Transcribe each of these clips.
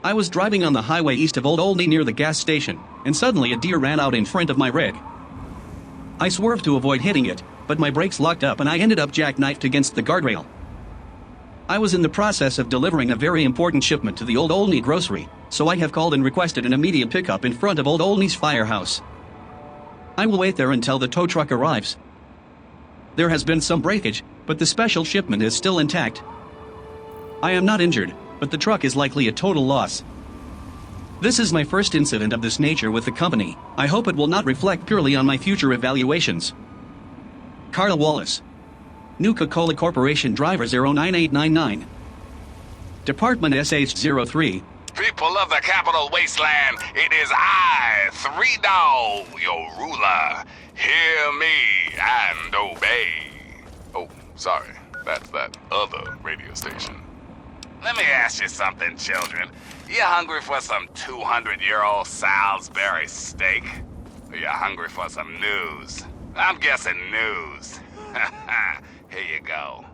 I was driving on the highway east of Old Olney near the gas station, and suddenly a deer ran out in front of my rig. I swerved to avoid hitting it, but my brakes locked up and I ended up jackknifed against the guardrail. I was in the process of delivering a very important shipment to the Old Olney grocery, so I have called and requested an immediate pickup in front of Old Olney's firehouse. I will wait there until the tow truck arrives. There has been some breakage, but the special shipment is still intact. I am not injured, but the truck is likely a total loss. This is my first incident of this nature with the company. I hope it will not reflect purely on my future evaluations. Carl Wallace, Nuka-Cola Corporation Driver 09899, Department SH03. People of the capital wasteland, it is I, Three Dog, your ruler. Hear me and obey. Oh, sorry, that's that other radio station. Let me ask you something, children. You hungry for some 200-year-old Salisbury steak? Or you hungry for some news? I'm guessing news. Here you go.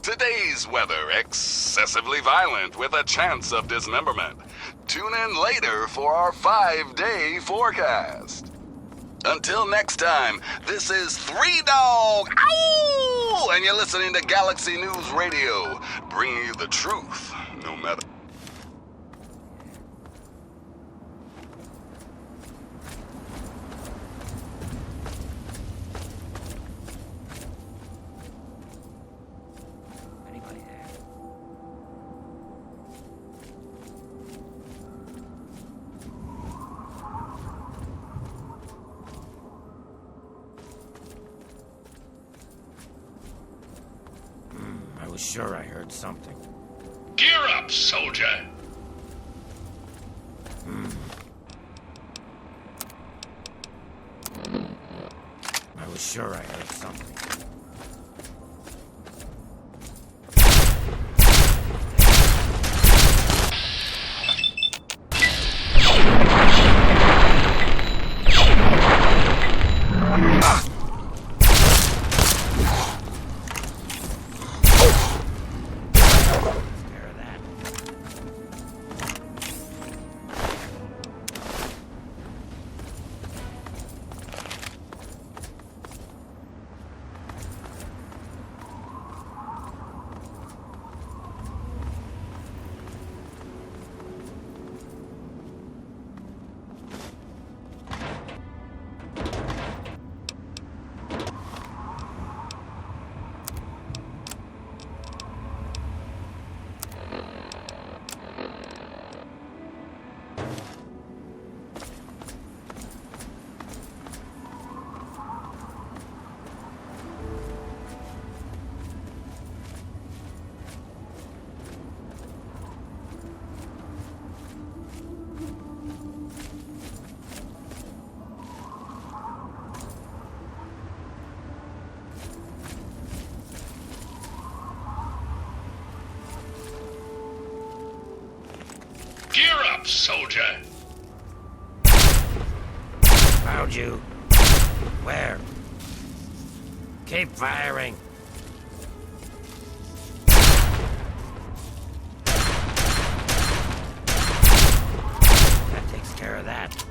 Today's weather excessively violent with a chance of dismemberment. Tune in later for our 5-day forecast. Until next time, this is Three Dog, ow! And you're listening to Galaxy News Radio, bringing you the truth, no matter. I was sure I heard something. Gear up, soldier! I was sure I heard something. Gear up, soldier! Found you. Where? Keep firing. That takes care of that.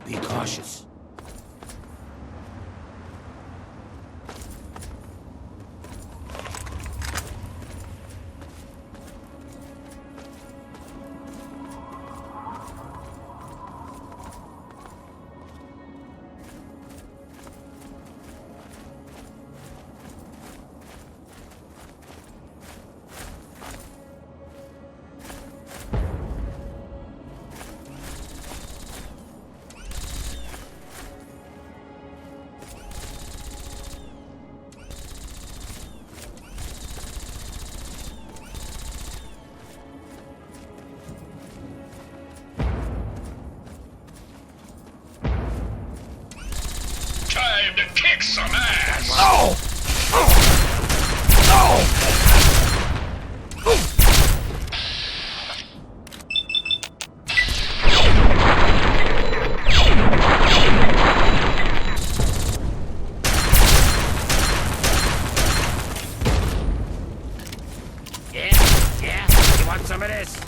Be cautious. Time to kick some ass! Yeah? You want some of this?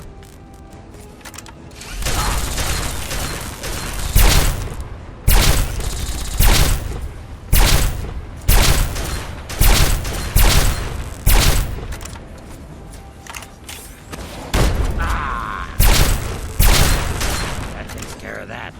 That takes care of that.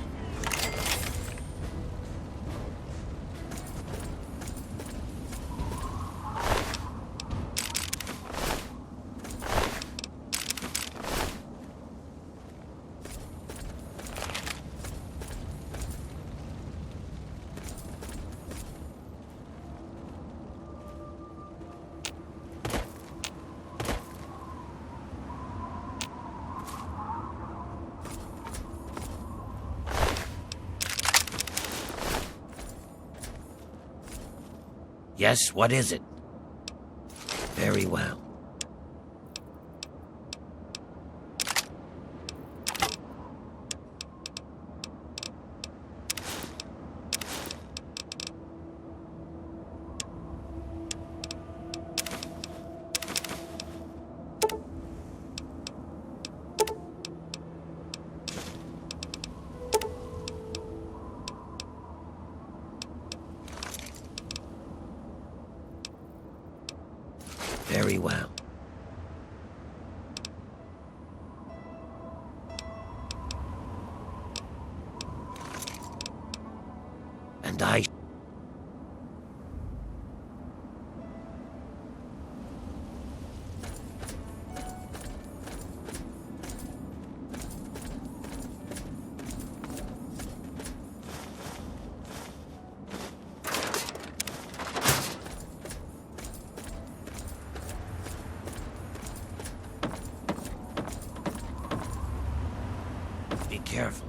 Yes, what is it? Very well. Very well. And I... Be careful.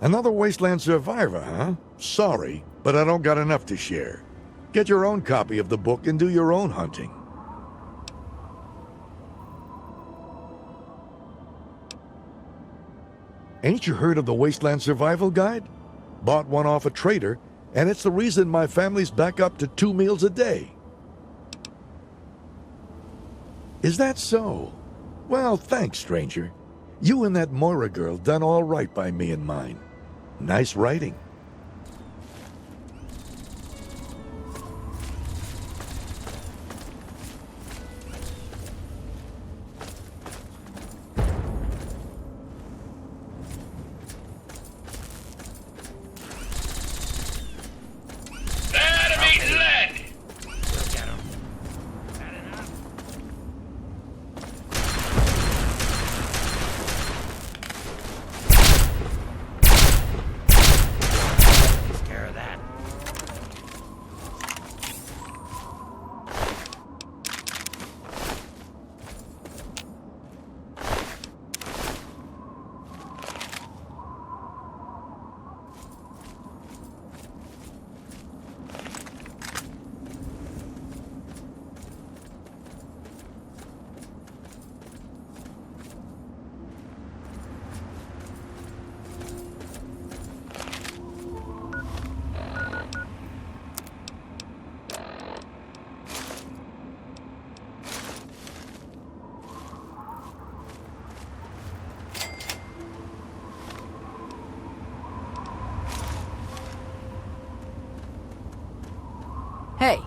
Another Wasteland survivor, huh? Sorry, but I don't got enough to share. Get your own copy of the book and do your own hunting. Ain't you heard of the Wasteland Survival Guide? Bought one off a trader, and it's the reason my family's back up to 2 meals a day. Is that so? Well, thanks, stranger. You and that Moira girl done all right by me and mine. Nice writing. Enemy lead! We'll get him. That enough? Hey,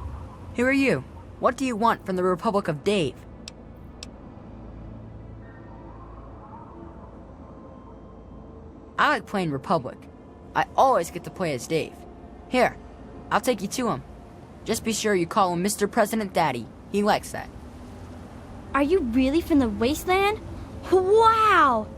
who are you? What do you want from the Republic of Dave? I like playing Republic. I always get to play as Dave. Here, I'll take you to him. Just be sure you call him Mr. President Daddy. He likes that. Are you really from the wasteland? Wow!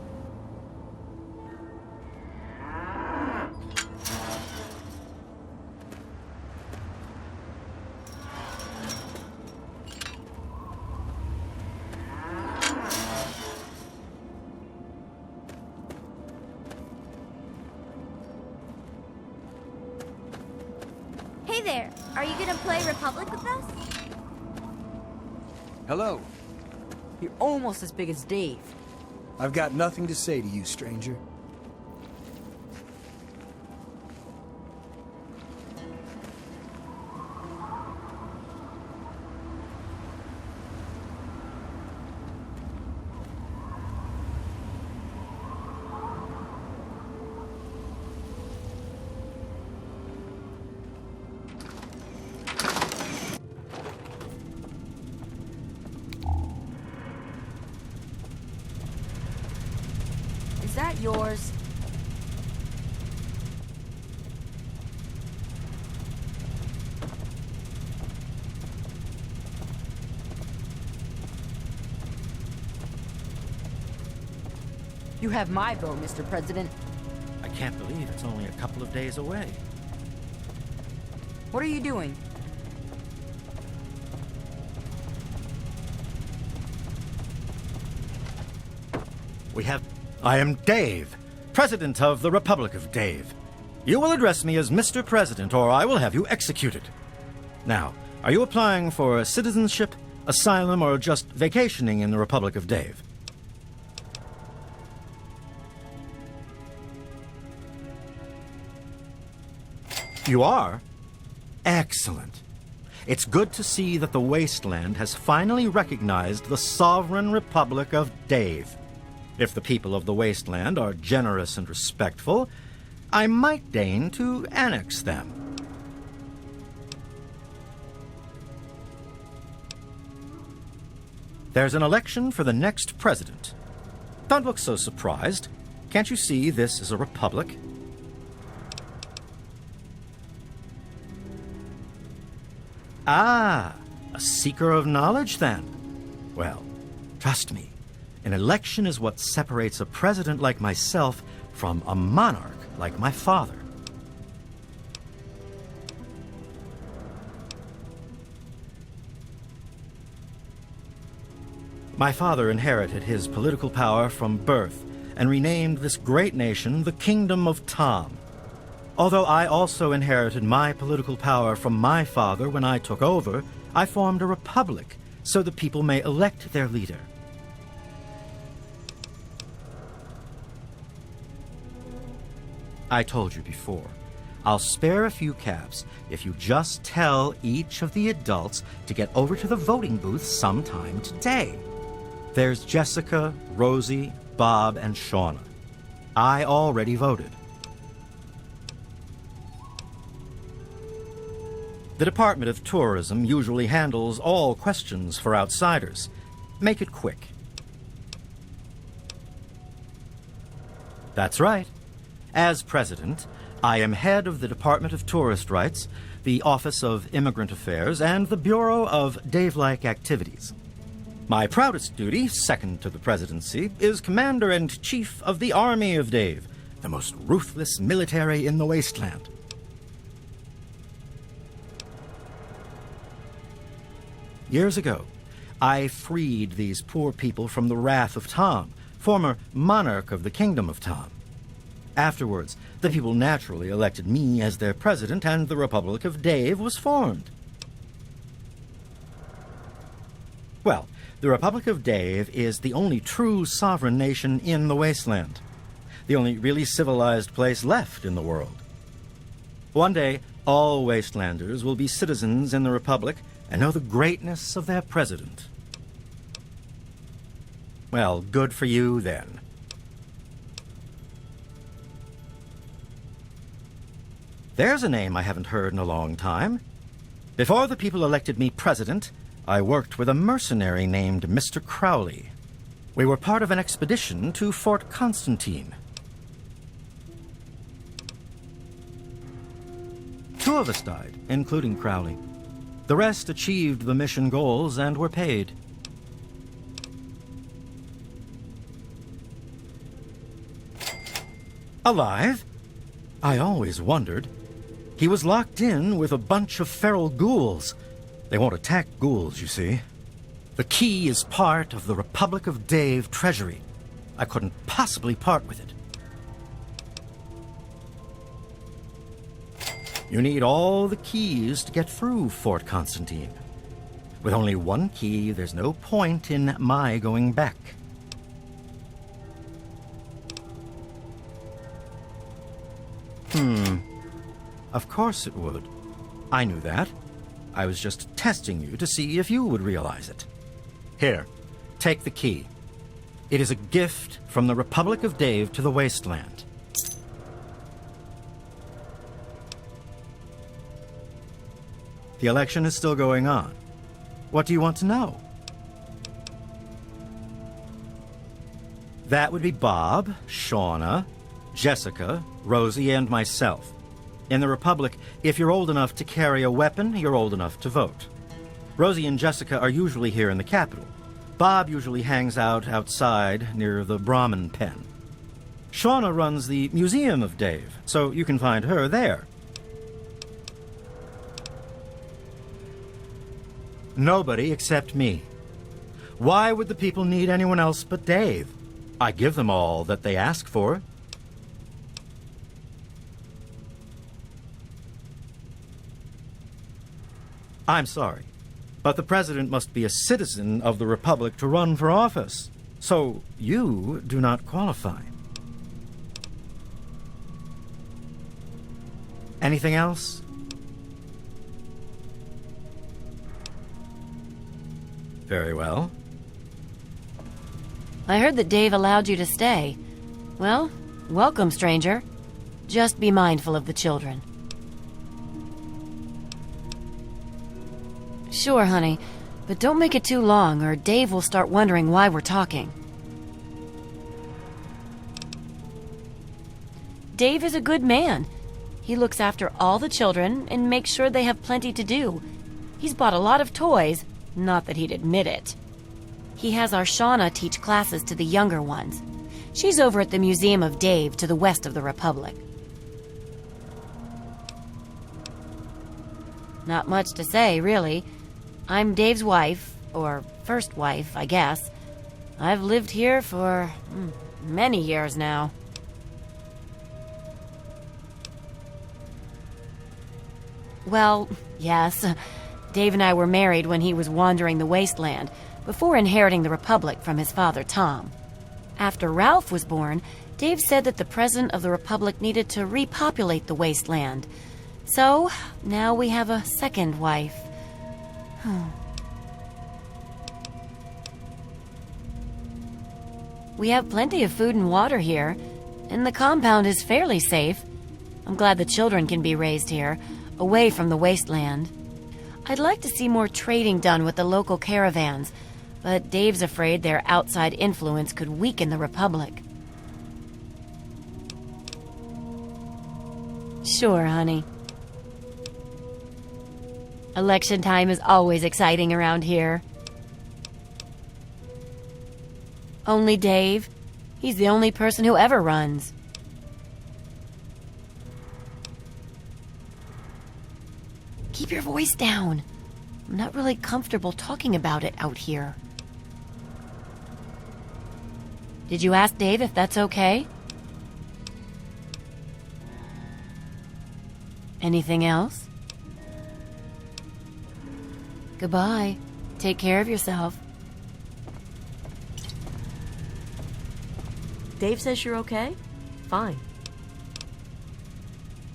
Hey there, are you gonna play Republic with us? Hello. You're almost as big as Dave. I've got nothing to say to you, stranger. Is that yours? You have my vote, Mr. President. I can't believe it's only a couple of days away. What are you doing? I am Dave, President of the Republic of Dave. You will address me as Mr. President, or I will have you executed. Now, are you applying for citizenship, asylum, or just vacationing in the Republic of Dave? You are? Excellent. It's good to see that the Wasteland has finally recognized the sovereign Republic of Dave. If the people of the Wasteland are generous and respectful, I might deign to annex them. There's an election for the next president. Don't look so surprised. Can't you see this is a republic? Ah, a seeker of knowledge, then? Well, trust me, an election is what separates a president like myself from a monarch like my father. My father inherited his political power from birth and renamed this great nation the Kingdom of Tom. Although I also inherited my political power from my father when I took over, I formed a republic so the people may elect their leader. I told you before, I'll spare a few caps if you just tell each of the adults to get over to the voting booth sometime today. There's Jessica, Rosie, Bob, and Shauna. I already voted. The Department of Tourism usually handles all questions for outsiders. Make it quick. That's right. As president, I am head of the Department of Tourist Rights, the Office of Immigrant Affairs, and the Bureau of Dave-like Activities. My proudest duty, second to the presidency, is Commander-in-Chief of the Army of Dave, the most ruthless military in the wasteland. Years ago, I freed these poor people from the wrath of Tom, former monarch of the Kingdom of Tom. Afterwards, the people naturally elected me as their president, and the Republic of Dave was formed. Well, the Republic of Dave is the only true sovereign nation in the wasteland, the only really civilized place left in the world. One day, all wastelanders will be citizens in the Republic and know the greatness of their president. Well, good for you, then. There's a name I haven't heard in a long time. Before the people elected me president, I worked with a mercenary named Mr. Crowley. We were part of an expedition to Fort Constantine. 2 of us died, including Crowley. The rest achieved the mission goals and were paid. Alive? I always wondered. He was locked in with a bunch of feral ghouls. They won't attack ghouls, you see. The key is part of the Republic of Dave treasury. I couldn't possibly part with it. You need all the keys to get through Fort Constantine. With only one key, there's no point in my going back. Of course it would. I knew that. I was just testing you to see if you would realize it. Here, take the key. It is a gift from the Republic of Dave to the Wasteland. The election is still going on. What do you want to know? That would be Bob, Shauna, Jessica, Rosie, and myself. In the Republic, if you're old enough to carry a weapon, you're old enough to vote. Rosie and Jessica are usually here in the capital. Bob usually hangs out outside near the Brahmin pen. Shauna runs the Museum of Dave, so you can find her there. Nobody except me. Why would the people need anyone else but Dave? I give them all that they ask for. I'm sorry, but the president must be a citizen of the Republic to run for office. So you do not qualify. Anything else? Very well. I heard that Dave allowed you to stay. Well, welcome, stranger. Just be mindful of the children. Sure, honey, but don't make it too long or Dave will start wondering why we're talking. Dave is a good man. He looks after all the children and makes sure they have plenty to do. He's bought a lot of toys, not that he'd admit it. He has our Shauna teach classes to the younger ones. She's over at the Museum of Dave to the west of the Republic. Not much to say, really. I'm Dave's wife, or first wife, I guess. I've lived here for many years now. Well, yes. Dave and I were married when he was wandering the wasteland, before inheriting the Republic from his father, Tom. After Ralph was born, Dave said that the President of the Republic needed to repopulate the wasteland. So, now we have a second wife. We have plenty of food and water here, and the compound is fairly safe. I'm glad the children can be raised here, away from the wasteland. I'd like to see more trading done with the local caravans, but Dave's afraid their outside influence could weaken the Republic. Sure, honey. Election time is always exciting around here. Only Dave. He's the only person who ever runs. Keep your voice down. I'm not really comfortable talking about it out here. Did you ask Dave if that's okay? Anything else? Goodbye. Take care of yourself. Dave says you're okay? Fine.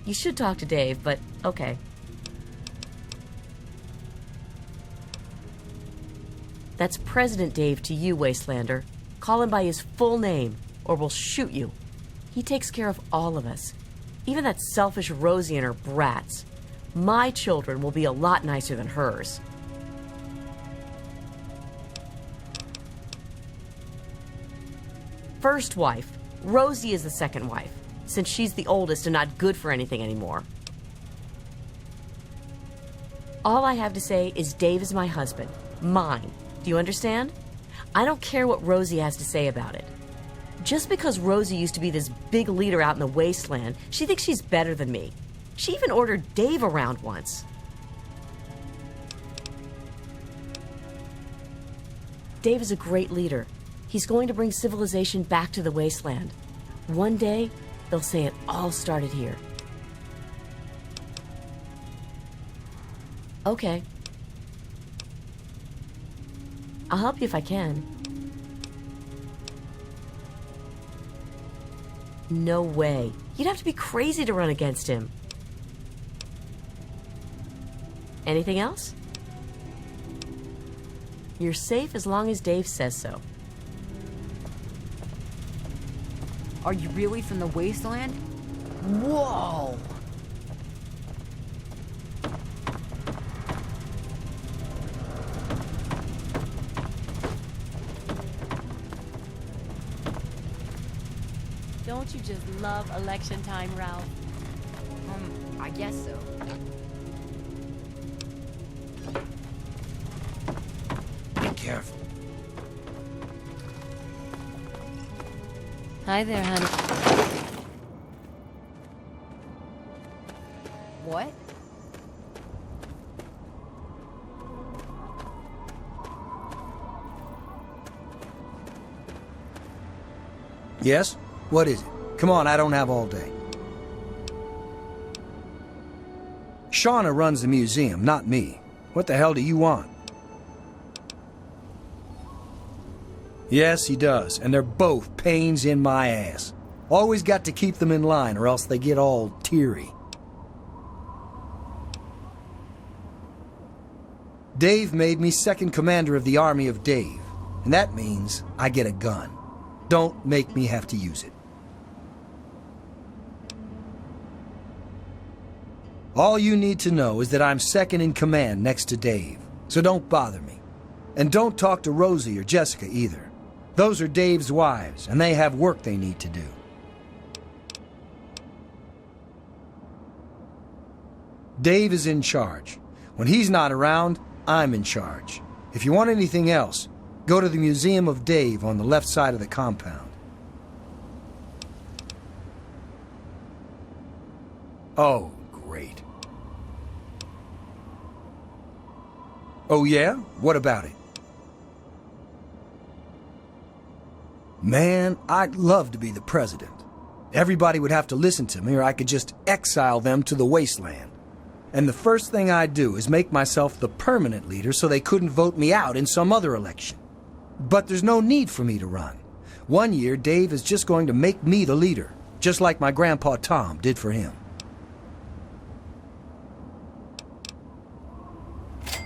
You should talk to Dave, but okay. That's President Dave to you, Wastelander. Call him by his full name, or we'll shoot you. He takes care of all of us. Even that selfish Rosie and her brats. My children will be a lot nicer than hers. First wife. Rosie is the second wife, since she's the oldest and not good for anything anymore. All I have to say is Dave is my husband. Mine. Do you understand? I don't care what Rosie has to say about it. Just because Rosie used to be this big leader out in the wasteland, she thinks she's better than me. She even ordered Dave around once. Dave is a great leader. He's going to bring civilization back to the wasteland. One day, they'll say it all started here. Okay. I'll help you if I can. No way. You'd have to be crazy to run against him. Anything else? You're safe as long as Dave says so. Are you really from the wasteland? Whoa! Don't you just love election time, Ralph? I guess so. Be careful. Hi there, honey. What? Yes? What is it? Come on, I don't have all day. Shauna runs the museum, not me. What the hell do you want? Yes, he does, and they're both pains in my ass. Always got to keep them in line or else they get all teary. Dave made me second commander of the Army of Dave, and that means I get a gun. Don't make me have to use it. All you need to know is that I'm second in command next to Dave, so don't bother me. And don't talk to Rosie or Jessica either. Those are Dave's wives, and they have work they need to do. Dave is in charge. When he's not around, I'm in charge. If you want anything else, go to the Museum of Dave on the left side of the compound. Oh, great. Oh yeah? What about it? Man, I'd love to be the president. Everybody would have to listen to me or I could just exile them to the wasteland. And the first thing I'd do is make myself the permanent leader so they couldn't vote me out in some other election. But there's no need for me to run. One year, Dave is just going to make me the leader, just like my grandpa Tom did for him.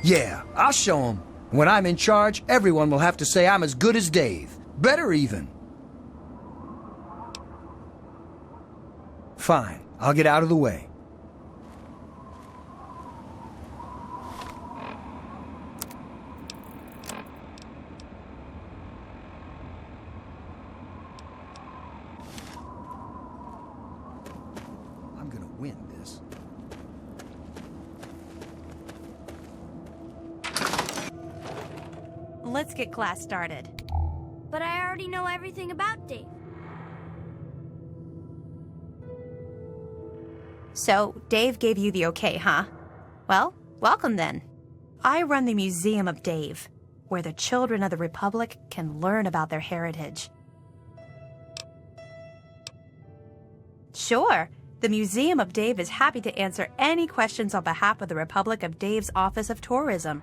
Yeah, I'll show him. When I'm in charge, everyone will have to say I'm as good as Dave. Better even. Fine, I'll get out of the way. I'm gonna win this. Let's get class started. But I already know everything about Dave. So, Dave gave you the okay, huh? Well, welcome then. I run the Museum of Dave, where the children of the Republic can learn about their heritage. Sure, the Museum of Dave is happy to answer any questions on behalf of the Republic of Dave's Office of Tourism.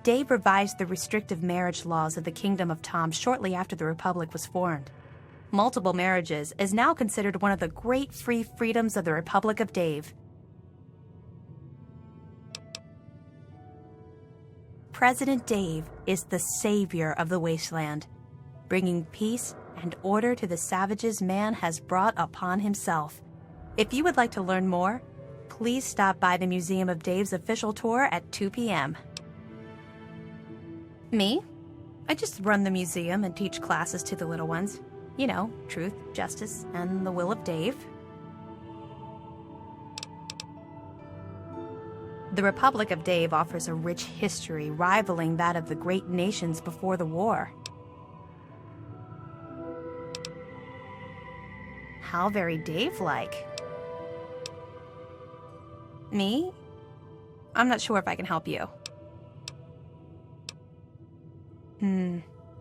Dave revised the restrictive marriage laws of the Kingdom of Tom shortly after the Republic was formed. Multiple marriages is now considered one of the great free freedoms of the Republic of Dave. President Dave is the savior of the wasteland, bringing peace and order to the savages man has brought upon himself. If you would like to learn more, please stop by the Museum of Dave's official tour at 2 p.m. Me? I just run the museum and teach classes to the little ones. You know, truth, justice, and the will of Dave. The Republic of Dave offers a rich history rivaling that of the great nations before the war. How very Dave-like. Me? I'm not sure if I can help you.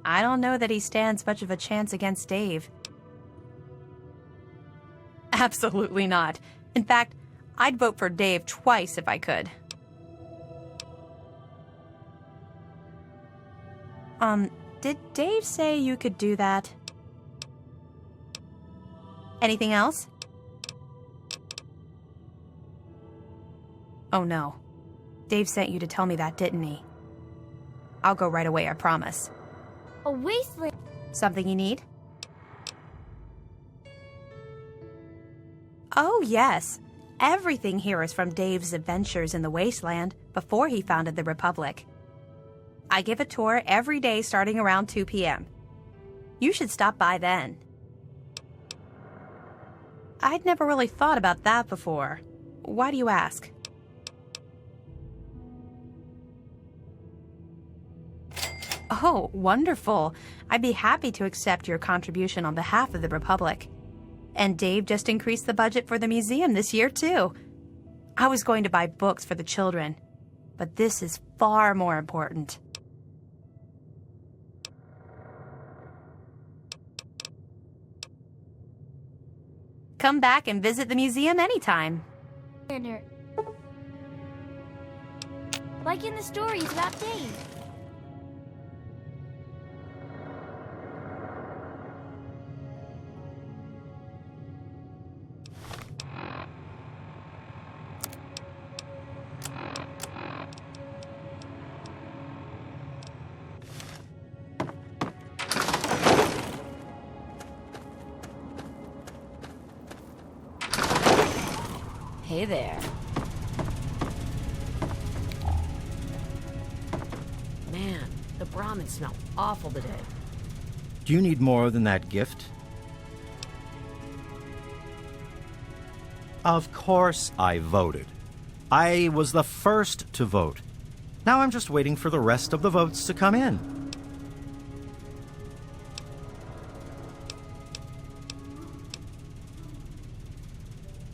I don't know that he stands much of a chance against Dave. Absolutely not. In fact, I'd vote for Dave twice if I could. Did Dave say you could do that? Anything else? Oh no. Dave sent you to tell me that, didn't he? I'll go right away, I promise. A wasteland. Something you need? Oh, yes. Everything here is from Dave's adventures in the wasteland before he founded the Republic. I give a tour every day starting around 2 p.m. You should stop by then. I'd never really thought about that before. Why do you ask? Oh, wonderful. I'd be happy to accept your contribution on behalf of the Republic. And Dave just increased the budget for the museum this year, too. I was going to buy books for the children, but this is far more important. Come back and visit the museum anytime. Like in the stories about Dave. Hey there. Man, the Brahmin smell awful today. Do you need more than that gift? Of course I voted. I was the first to vote. Now I'm just waiting for the rest of the votes to come in.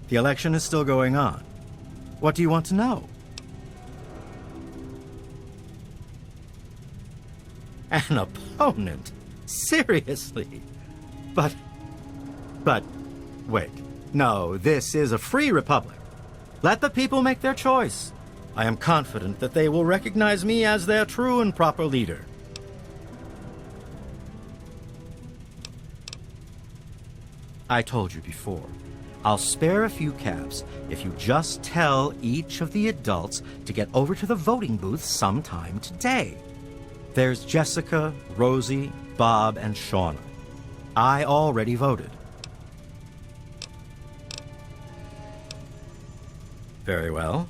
The election is still going on. What do you want to know? An opponent? Seriously? But, wait. No, this is a free republic. Let the people make their choice. I am confident that they will recognize me as their true and proper leader. I told you before. I'll spare a few caps if you just tell each of the adults to get over to the voting booth sometime today. There's Jessica, Rosie, Bob, and Shauna. I already voted. Very well.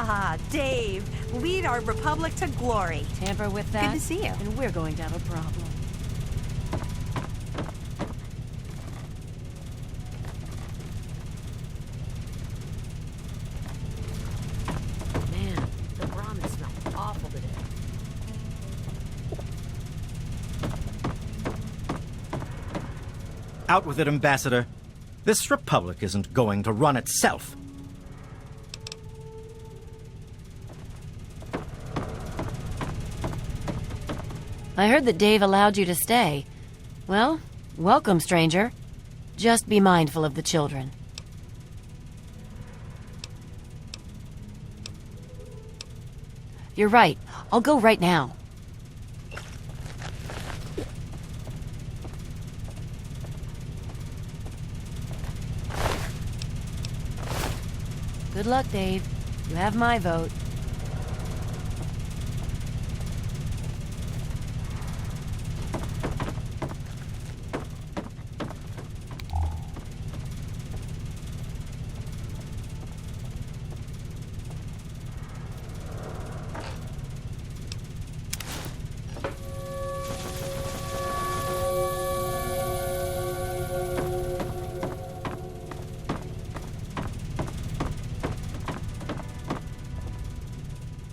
Ah, Dave, lead our republic to glory. Tamper with that? Good to see you. And we're going to have a problem. Man, the Brahmin smell awful today. Out with it, Ambassador. This republic isn't going to run itself. I heard that Dave allowed you to stay. Well, welcome, stranger. Just be mindful of the children. You're right. I'll go right now. Good luck, Dave. You have my vote.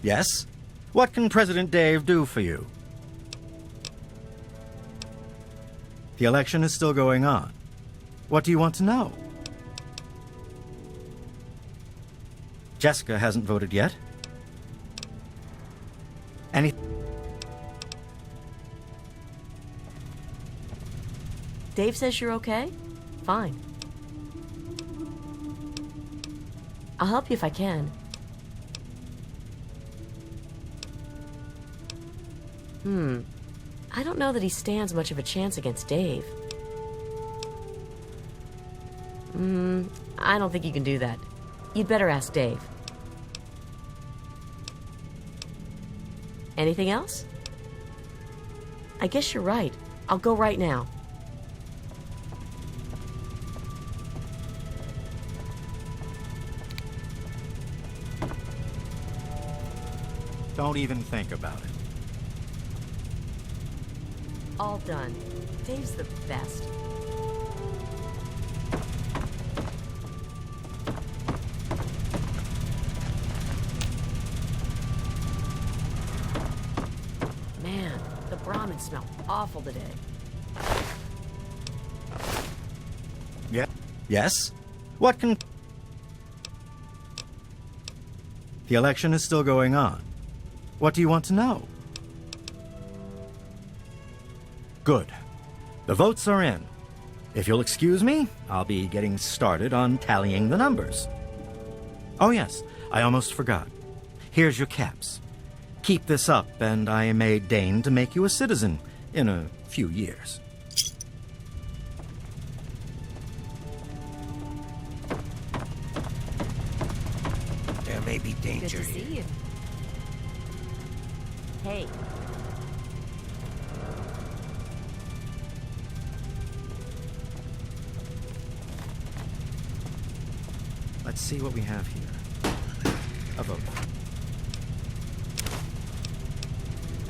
Yes? What can President Dave do for you? The election is still going on. What do you want to know? Jessica hasn't voted yet. Any... Dave says you're okay? Fine. I'll help you if I can. I don't know that he stands much of a chance against Dave. I don't think you can do that. You'd better ask Dave. Anything else? I guess you're right. I'll go right now. Don't even think about it. All done. Dave's the best. Man, the Brahmins smell awful today. Yeah. Yes? What can... The election is still going on. What do you want to know? Good. The votes are in. If you'll excuse me, I'll be getting started on tallying the numbers. Oh yes, I almost forgot. Here's your caps. Keep this up, and I may deign to make you a citizen in a few years. There may be danger Good to see here. you. Hey. Let's see what we have here. A vote.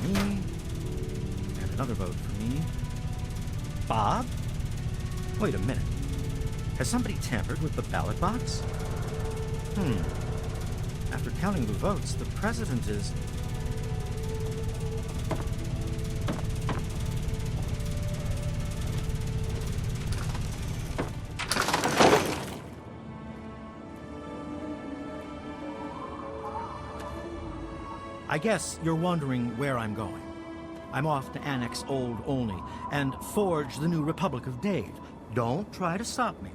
Me. And another vote for me. Bob? Wait a minute. Has somebody tampered with the ballot box? After counting the votes, the president is... I guess you're wondering where I'm going. I'm off to annex Old Olney and forge the new Republic of Dave. Don't try to stop me.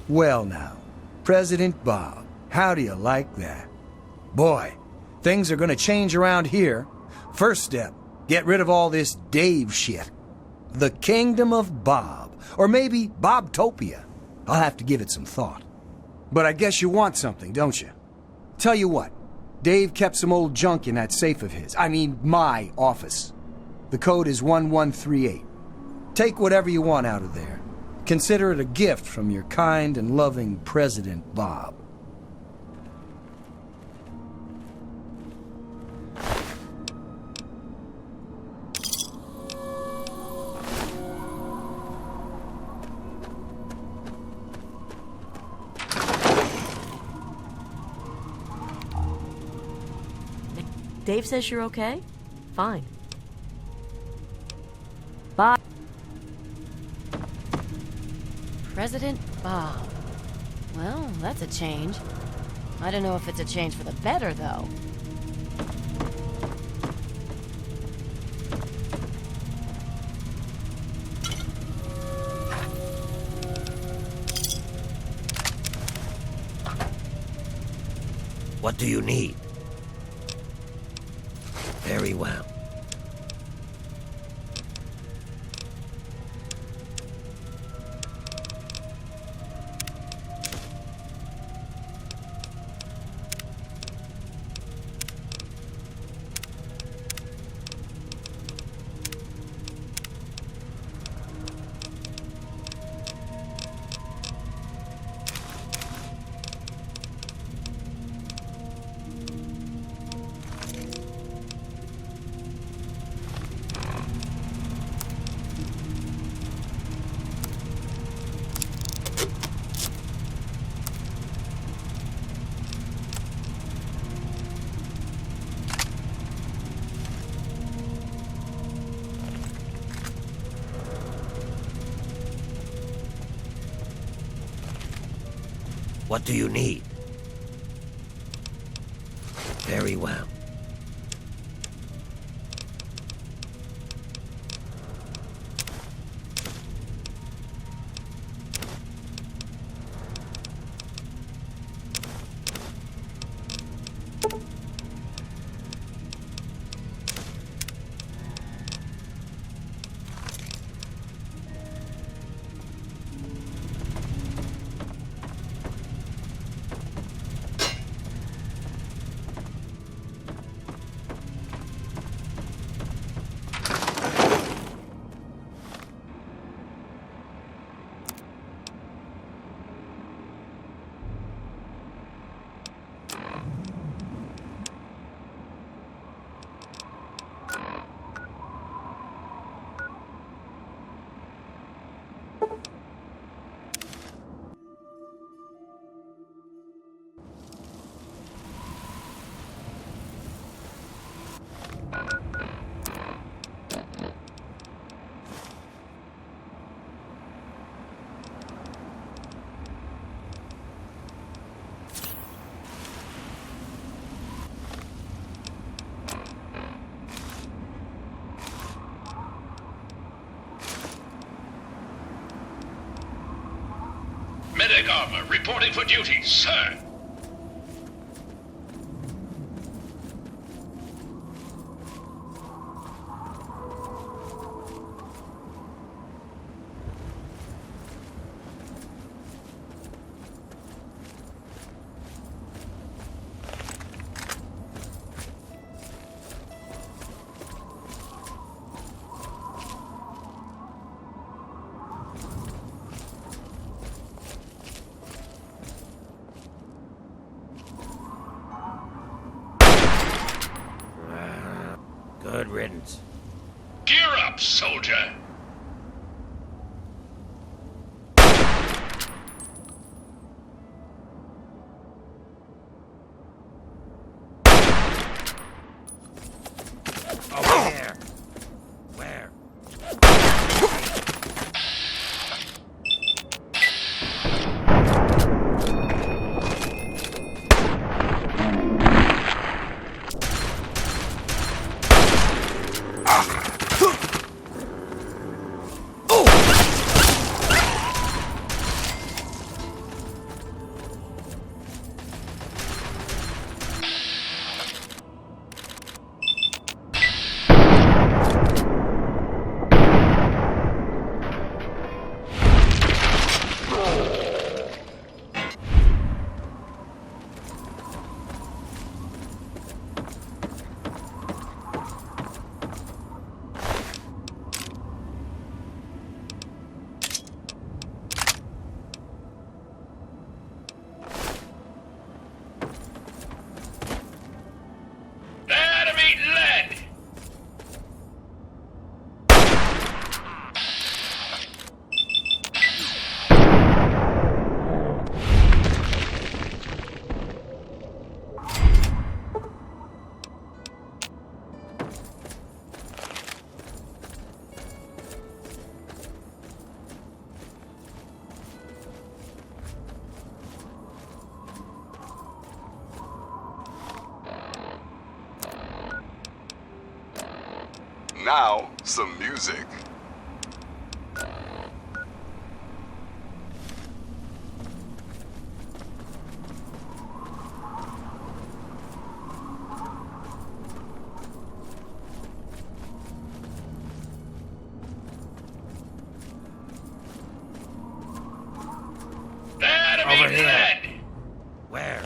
Well now, President Bob, how do you like that? Boy, things are gonna change around here. First step, get rid of all this Dave shit. The Kingdom of Bob, or maybe Bobtopia. I'll have to give it some thought. But I guess you want something, don't you? Tell you what, Dave kept some old junk in that safe of his. I mean, my office. The code is 1138. Take whatever you want out of there. Consider it a gift from your kind and loving President Bob. Dave says you're okay? Fine. Bye. President Bob. Well, that's a change. I don't know if it's a change for the better, though. What do you need? Very well. What do you need? Very well. Medic Armor reporting for duty, sir. Good riddance. Gear up, soldier. Over there. Where? Enemy lead. Now, some music. Enemy Over here. lead. Where?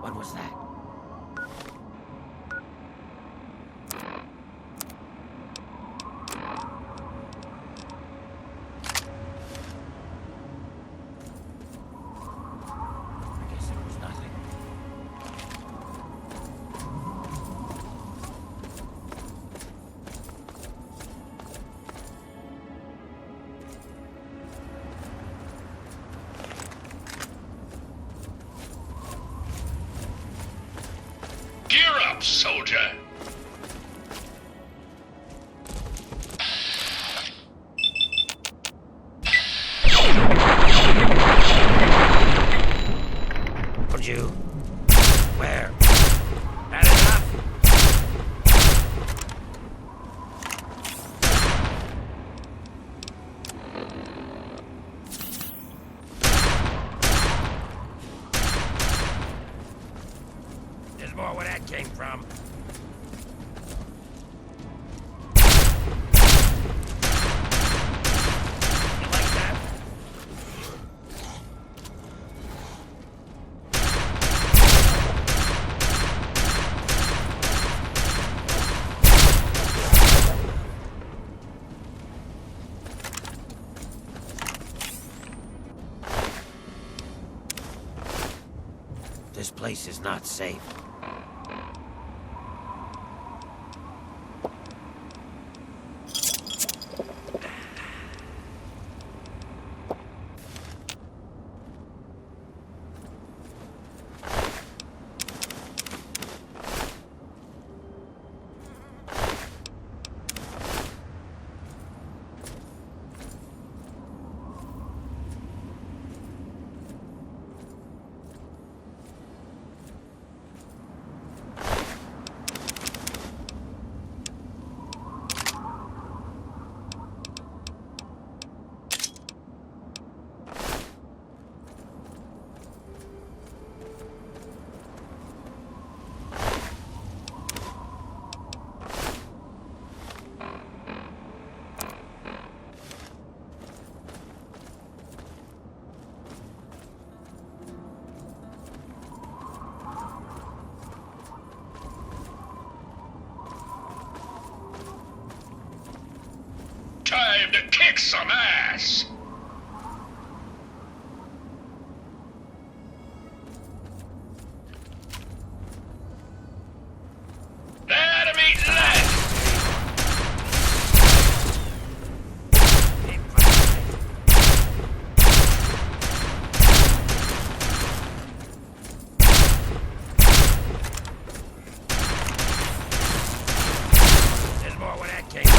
What was that? I guess it was nothing. Gear up, soldier. Would you? Where? Had enough? There's more where that came from. You like that? This place is not safe. Time to kick some ass. Enemy left. There's more where that came from.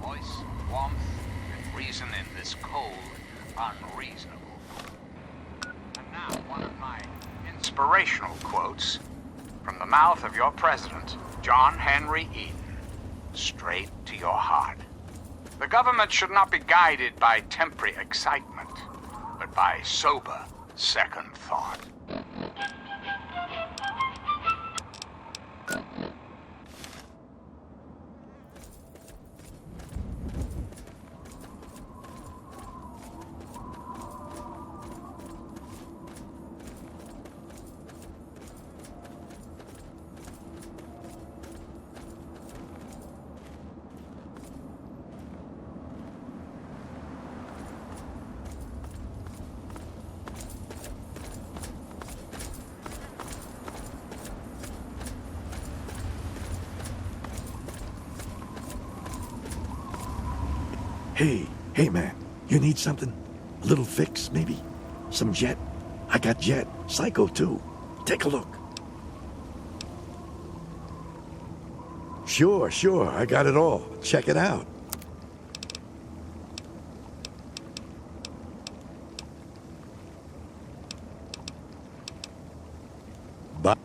Voice, warmth, and reason in this cold, unreasonable. And now one of my inspirational quotes from the mouth of your president, John Henry Eden, straight to your heart. The government should not be guided by temporary excitement, but by sober second thought. Hey, man, you need something? A little fix, maybe? Some Jet? I got Jet. Psycho, too. Take a look. Sure, I got it all. Check it out. Bye.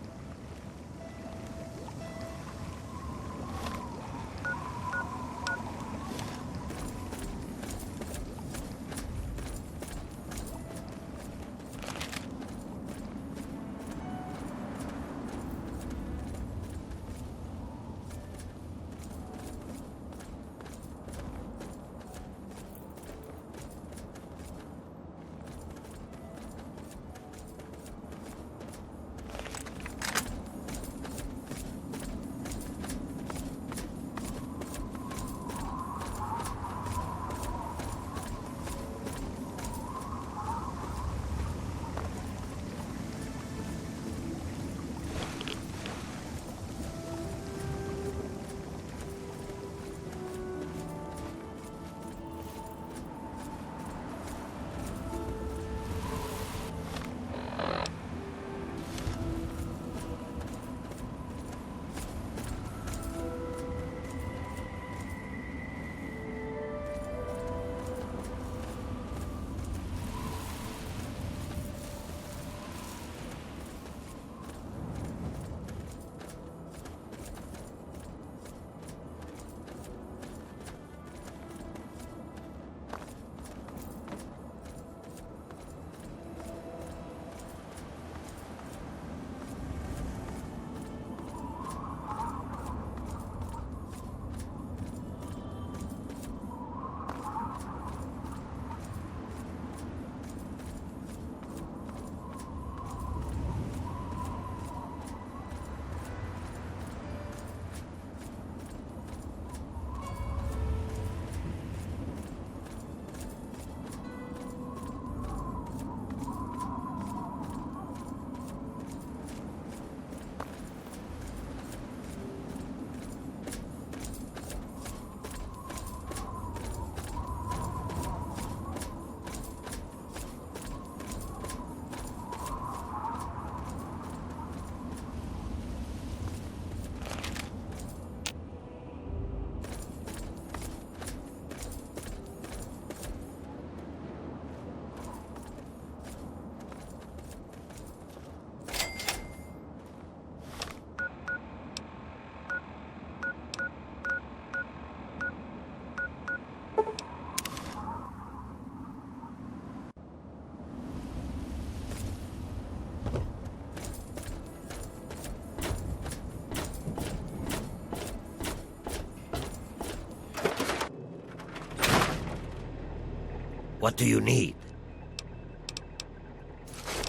What do you need?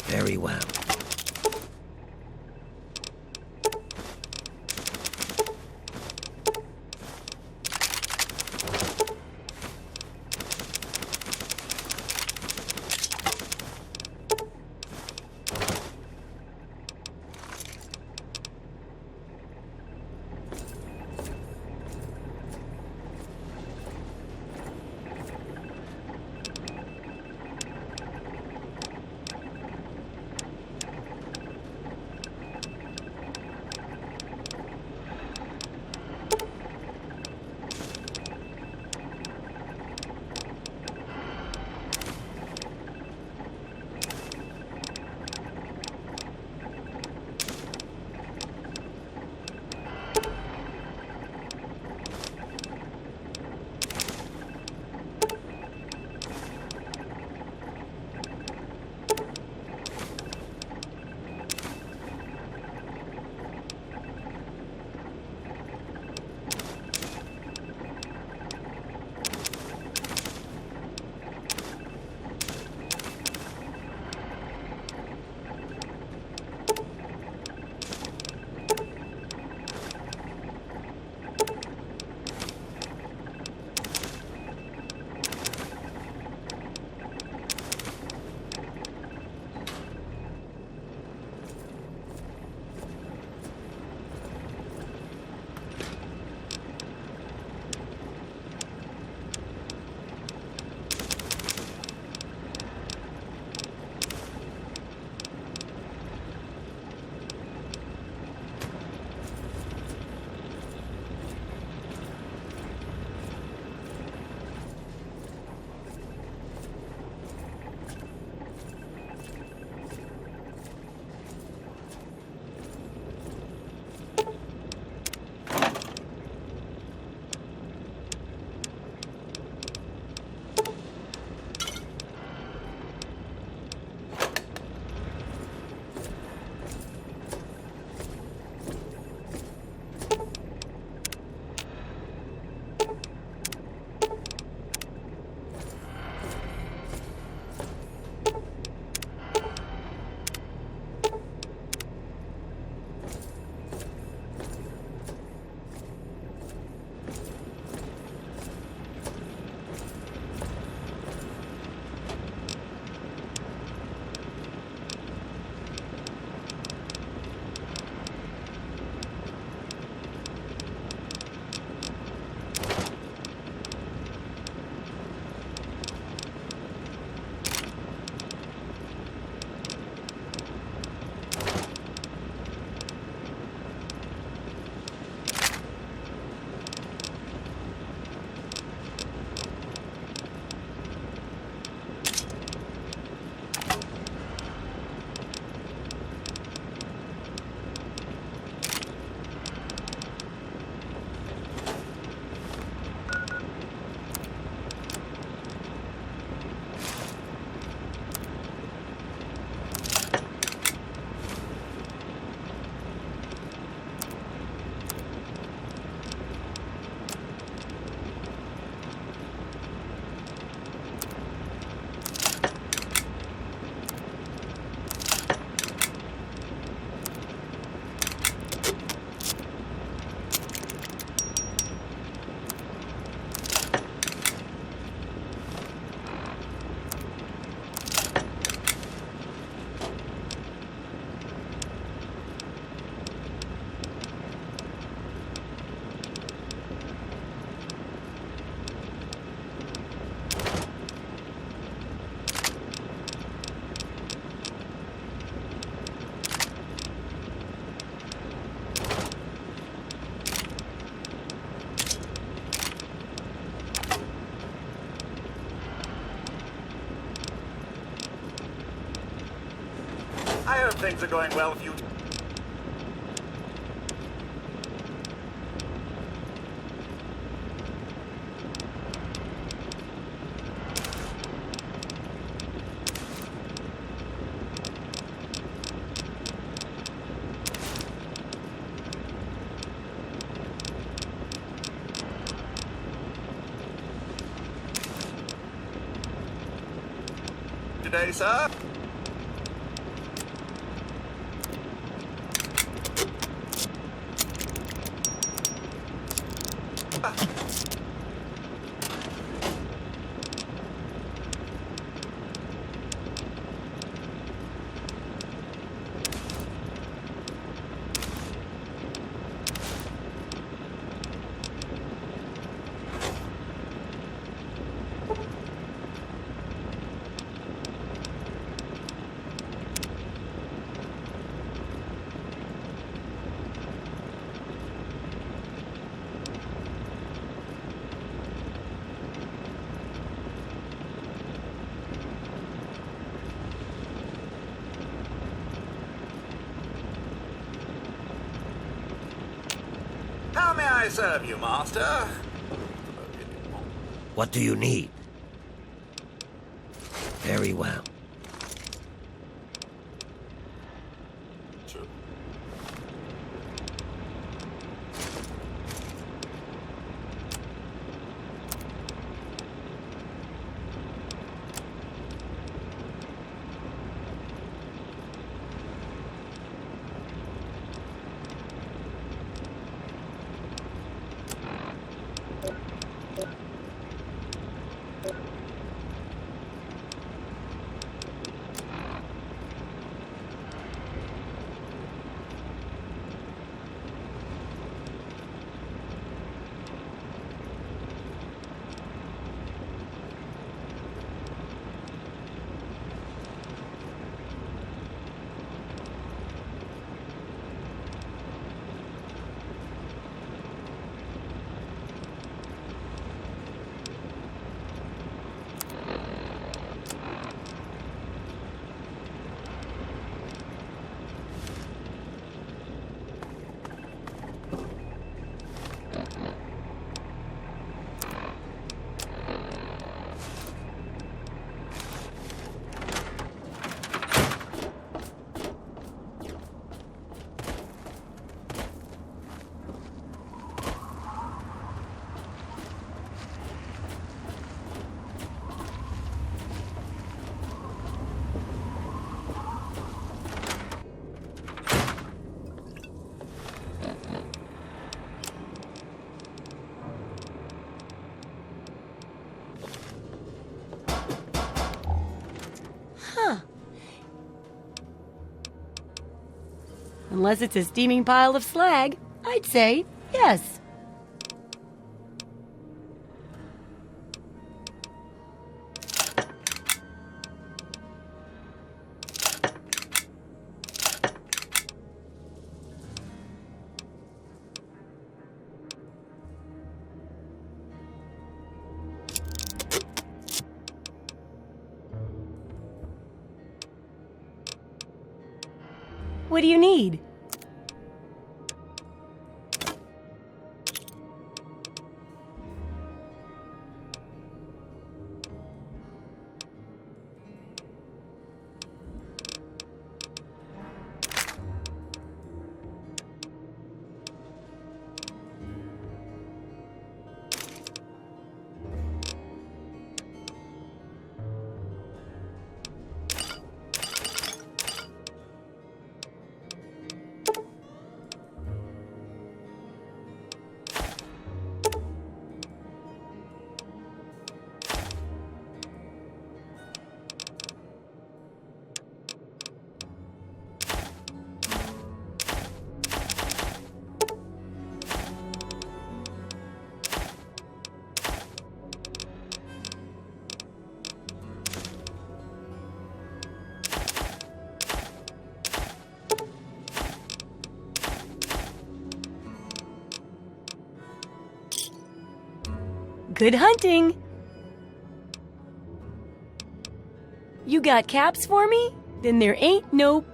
Very well. I hope things are going well for you. Today, sir? How may I serve you, master? What do you need? Very well. Unless it's a steaming pile of slag, I'd say yes. What do you need? Good hunting! You got caps for me? Then there ain't no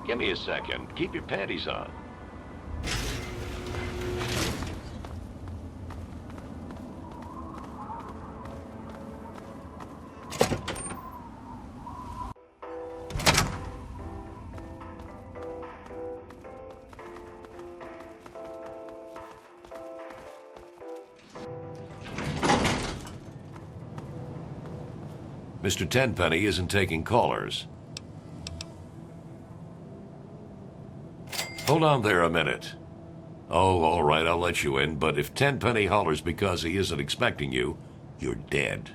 Give me a second. Keep your panties on. Mr. Tenpenny isn't taking callers. Hold on there a minute. Oh, all right, I'll let you in, but if Tenpenny hollers because he isn't expecting you, you're dead.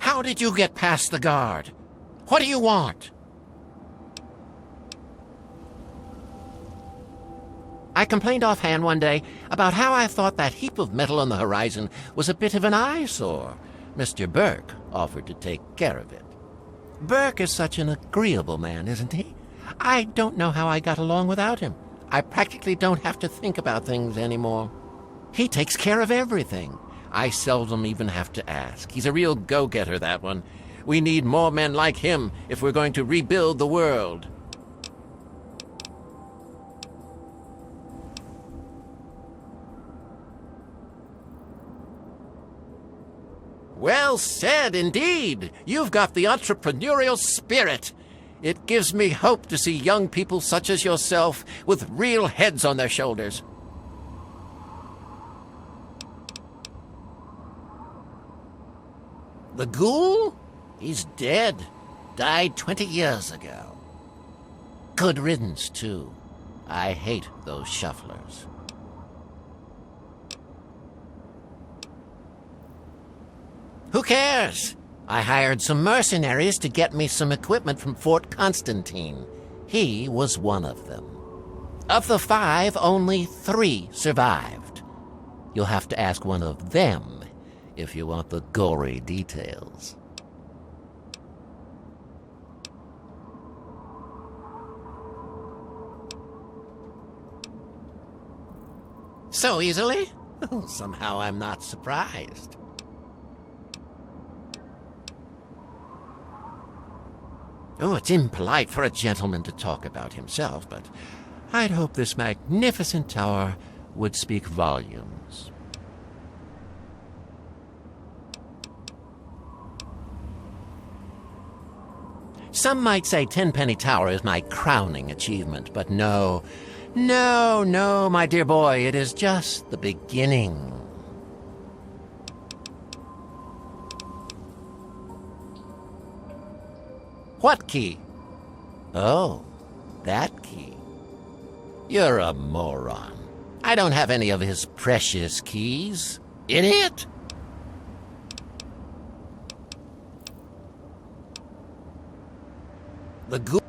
How did you get past the guard? What do you want? I complained offhand one day about how I thought that heap of metal on the horizon was a bit of an eyesore. Mr. Burke offered to take care of it. Burke is such an agreeable man, isn't he? I don't know how I got along without him. I practically don't have to think about things anymore. He takes care of everything. I seldom even have to ask. He's a real go-getter, that one. We need more men like him if we're going to rebuild the world. Well said, indeed. You've got the entrepreneurial spirit. It gives me hope to see young people such as yourself with real heads on their shoulders. The ghoul? He's dead. Died 20 years ago. Good riddance, too. I hate those shufflers. Who cares? I hired some mercenaries to get me some equipment from Fort Constantine. He was one of them. Of the 5, only 3 survived. You'll have to ask one of them if you want the gory details. So easily? Somehow I'm not surprised. Oh, it's impolite for a gentleman to talk about himself, but I'd hope this magnificent tower would speak volumes. Some might say Tenpenny Tower is my crowning achievement, but no, my dear boy, it is just the beginning. What key? Oh, that key. You're a moron. I don't have any of his precious keys. Idiot! The ghoul.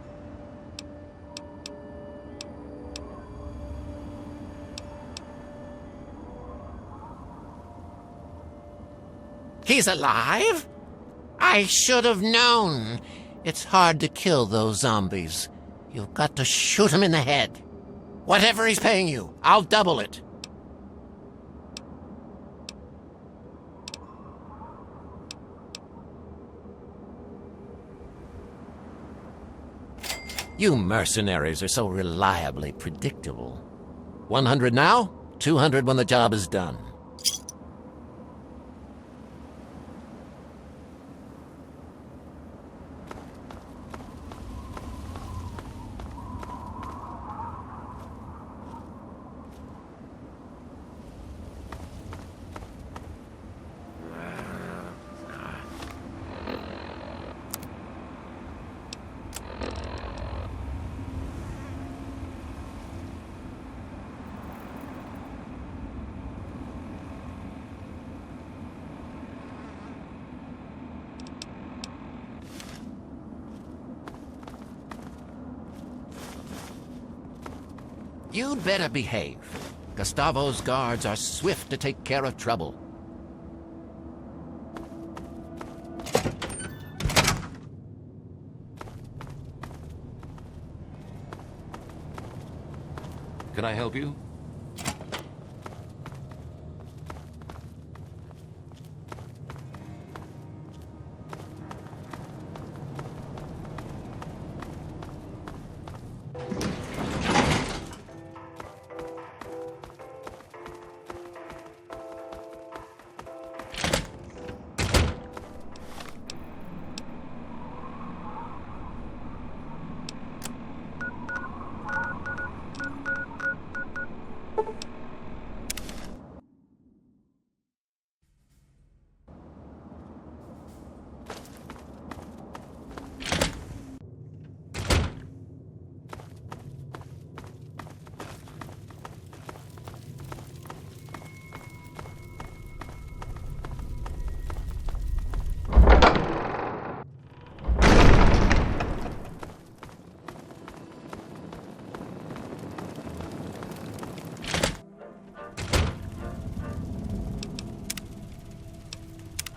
He's alive? I should have known. It's hard to kill those zombies. You've got to shoot him in the head. Whatever he's paying you, I'll double it. You mercenaries are so reliably predictable. 100 now, 200 when the job is done. You'd better behave. Gustavo's guards are swift to take care of trouble. Can I help you?